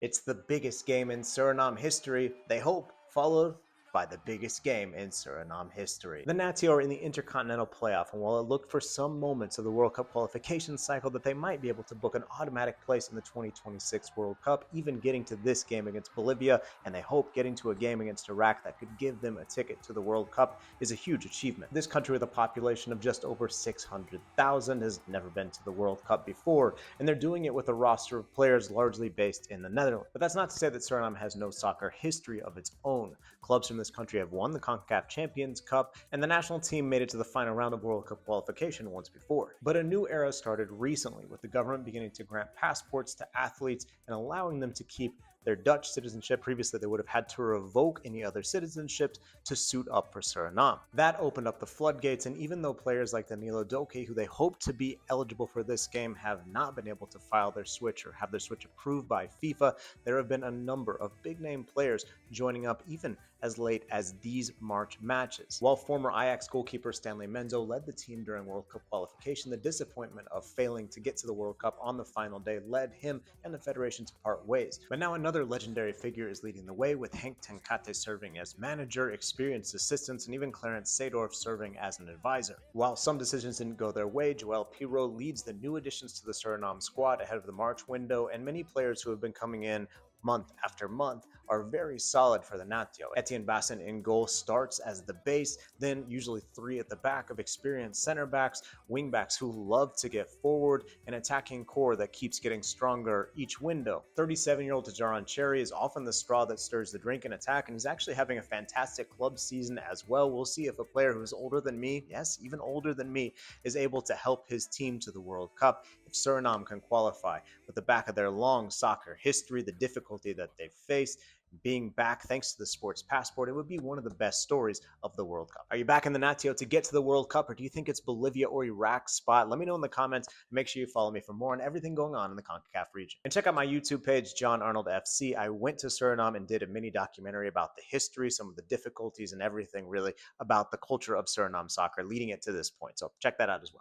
It's the biggest game in Suriname history, they hope, followed by the biggest game in Suriname history. The Natio are in the Intercontinental Playoff, and while it looked for some moments of the World Cup qualification cycle that they might be able to book an automatic place in the 2026 World Cup, even getting to this game against Bolivia, and they hope getting to a game against Iraq that could give them a ticket to the World Cup, is a huge achievement. This country with a population of just over 600,000 has never been to the World Cup before, and they're doing it with a roster of players largely based in the Netherlands. But that's not to say that Suriname has no soccer history of its own. Clubs from this country have won the CONCACAF Champions Cup, and the national team made it to the final round of World Cup qualification once before. But a new era started recently, with the government beginning to grant passports to athletes and allowing them to keep their Dutch citizenship. Previously, they would have had to revoke any other citizenships to suit up for Suriname. That opened up the floodgates, and even though players like Danilo Doke, who they hope to be eligible for this game, have not been able to file their switch or have their switch approved by FIFA, there have been a number of big-name players joining up even as late as these March matches. While former Ajax goalkeeper Stanley Menzo led the team during World Cup qualification, the disappointment of failing to get to the World Cup on the final day led him and the federation to part ways. But now another legendary figure is leading the way, with Henk ten Kate serving as manager, experienced assistants, and even Clarence Seedorf serving as an advisor. While some decisions didn't go their way, Joel Pirro leads the new additions to the Suriname squad ahead of the March window, and many players who have been coming in month after month are very solid for the Natio. Etienne Bassin in goal starts as the base, then usually three at the back of experienced center backs, wing backs who love to get forward, an attacking core that keeps getting stronger each window. 37-year-old Tajaran Cherry is often the straw that stirs the drink in attack, and is actually having a fantastic club season as well. We'll see if a player who's older than me, yes, even older than me, is able to help his team to the World Cup if Suriname can qualify. With the back of their long soccer history, the difficulty that they've faced, being back thanks to the sports passport, it would be one of the best stories of the World Cup. Are you back in the Natio to get to the World Cup, or do you think it's Bolivia or Iraq's spot? Let me know in the comments. Make sure you follow me for more on everything going on in the CONCACAF region. And check out my YouTube page, John Arnold FC. I went to Suriname and did a mini documentary about the history, some of the difficulties, and everything really about the culture of Suriname soccer leading it to this point. So check that out as well.